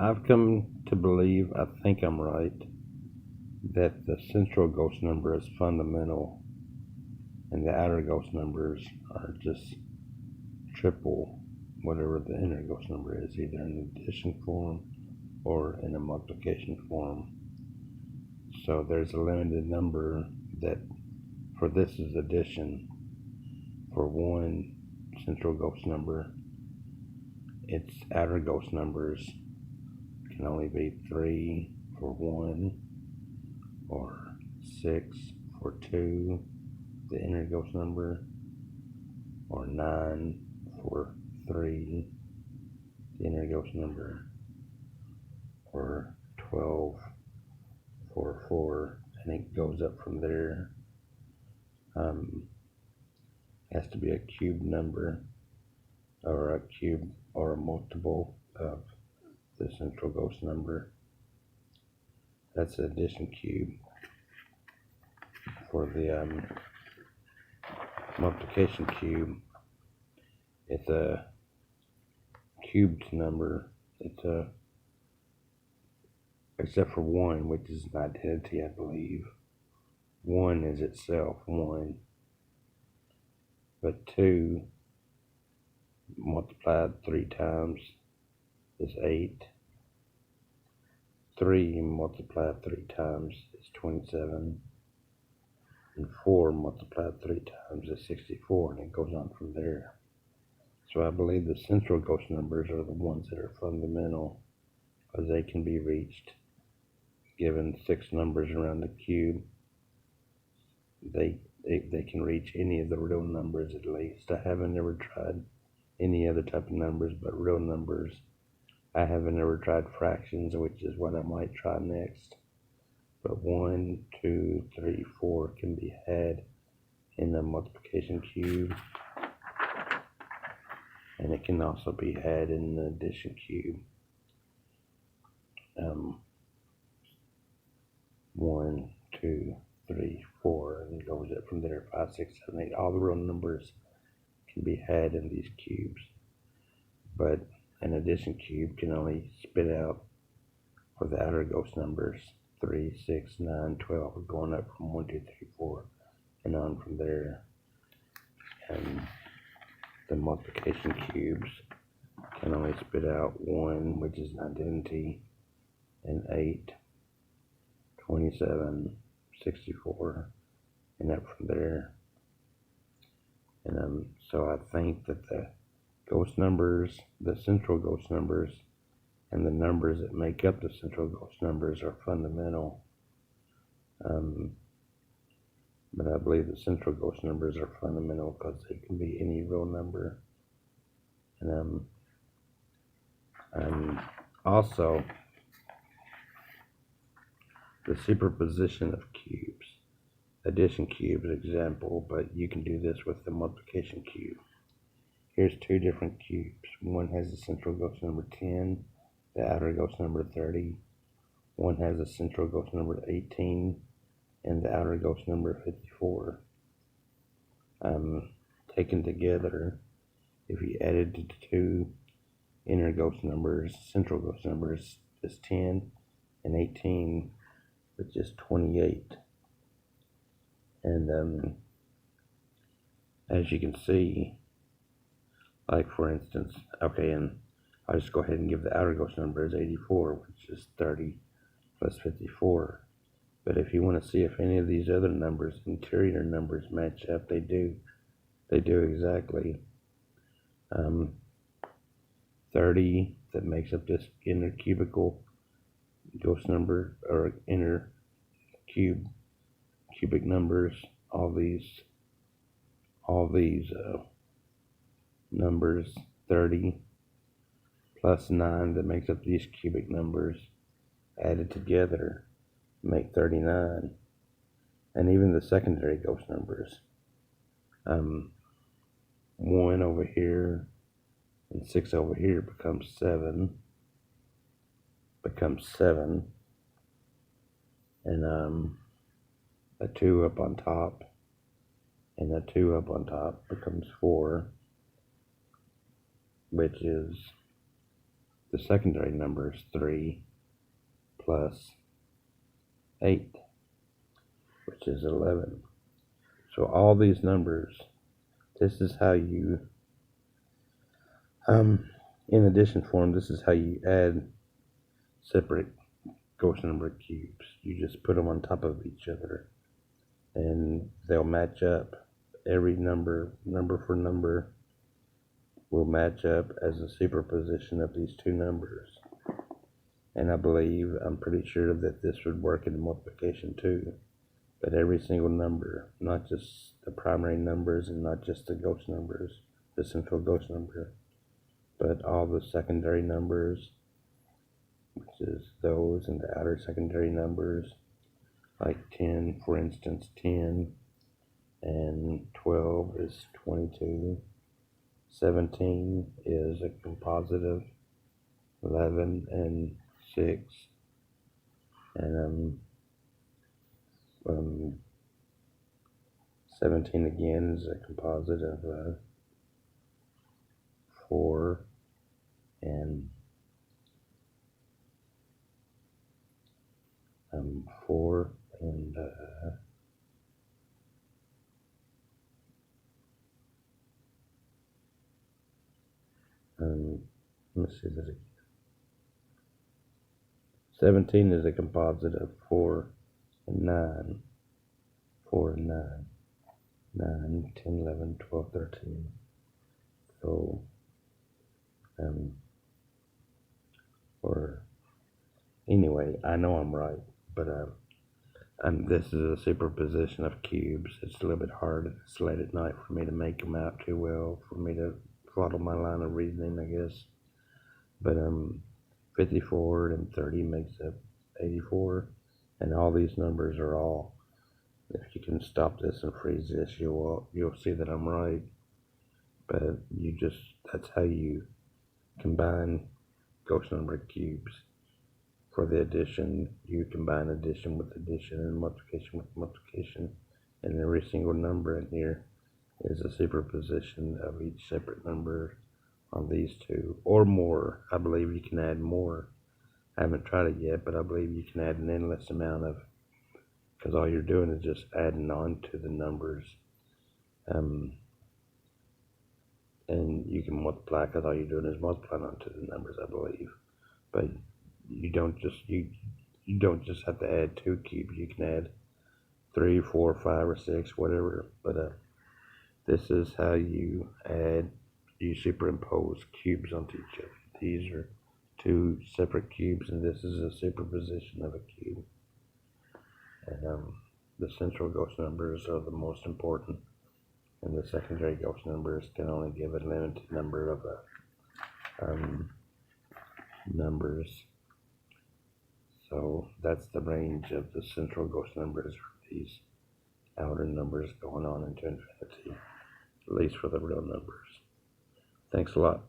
I've come to believe, I think I'm right, that the central ghost number is fundamental and the outer ghost numbers are just triple whatever the inner ghost number is, either in addition form or in a multiplication form. So there's a limited number that for this is addition. For one central ghost number, its outer ghost numbers can only be 3 for 1 or 6 for 2, the inner ghost number, or 9 for 3, the inner ghost number, or 12 for 4, and it goes up from there. Has to be a cube number or a cube or a multiple of the central ghost number. That's the addition cube. For the multiplication cube, it's a cubed number. It's except for 1, which is an identity, I believe. 1 is itself 1, but 2 multiplied 3 times is 8. 3 multiplied 3 times is 27. And 4 multiplied 3 times is 64, and it goes on from there. So I believe the central ghost numbers are the ones that are fundamental, because they can be reached. Given 6 numbers around the cube, they can reach any of the real numbers at least. I haven't ever tried any other type of numbers but real numbers. I haven't ever tried fractions, which is what I might try next. But 1, 2, 3, 4 can be had in the multiplication cube, and it can also be had in the addition cube. 1, 2, 3, 4, and it goes up from there. 5, 6, 7, 8. All the real numbers can be had in these cubes, but an addition cube can only spit out for the outer ghost numbers 3, 6, 9, 12, going up from 1, 2, 3, 4, and on from there. And the multiplication cubes can only spit out 1, which is an identity, and 8, 27, 64, and up from there. And so I think that the ghost numbers, the central ghost numbers, and the numbers that make up the central ghost numbers are fundamental. But I believe the central ghost numbers are fundamental because they can be any real number. And also the superposition of cubes. Addition cube is an example, but you can do this with the multiplication cube. Here's 2 different cubes. One has a central ghost number 10, the outer ghost number 30. One has a central ghost number 18, and the outer ghost number 54. Taken together, if you added the 2 inner ghost numbers, central ghost numbers, is 10 and 18, which is 28. And as you can see, like for instance, okay, and I'll just go ahead and give the outer ghost number as 84, which is 30 plus 54. But if you want to see if any of these other numbers, interior numbers, match up, they do. They do exactly. 30, that makes up this inner cubical ghost number, or inner cubic numbers. All these numbers, 30 plus 9, that makes up these cubic numbers, added together make 39. And even the secondary ghost numbers, 1 over here and 6 over here becomes 7, and a 2 up on top and a 2 up on top becomes 4, which is the secondary number is 3 plus 8, which is 11. So all these numbers, this is how you, in addition form, this is how you add separate ghost number cubes. You just put them on top of each other, and they'll match up. Every number for number, will match up as a superposition of these two numbers. And I'm pretty sure that this would work in multiplication too. But every single number, not just the primary numbers and not just the ghost numbers, the central ghost number, but all the secondary numbers, which is those and the outer secondary numbers, like 10, for instance, 10 and 12 is 22. 17 is a composite of 11 and 6, and 17 again is a composite of 4 and 4 and let's see this again. 17 is a composite of 4 and 9. 4 and 9. 9, 10, 11, 12, 13. So, or anyway, I know I'm right, but this is a superposition of cubes. It's a little bit hard. It's late at night for me to make them out too well, for me to follow my line of reasoning, I guess. But 54 and 30 makes up 84, and all these numbers are all. If you can stop this and freeze this, you'll see that I'm right. But that's how you combine ghost number cubes. For the addition, you combine addition with addition and multiplication with multiplication, and every single number in here is a superposition of each separate number on these two, or more. I believe you can add more. I haven't tried it yet, but I believe you can add an endless amount of, because all you're doing is just adding on to the numbers. And you can multiply, because all you're doing is multiplying onto the numbers, I believe. But you don't just have to add 2 cubes. You can add 3, 4, 5, or 6, whatever. But this is how you superimpose cubes onto each other. These are 2 separate cubes, and this is a superposition of a cube. And the central ghost numbers are the most important, and the secondary ghost numbers can only give a limited number of numbers. So that's the range of the central ghost numbers for these outer numbers going on into infinity, at least for the real numbers. Thanks a lot.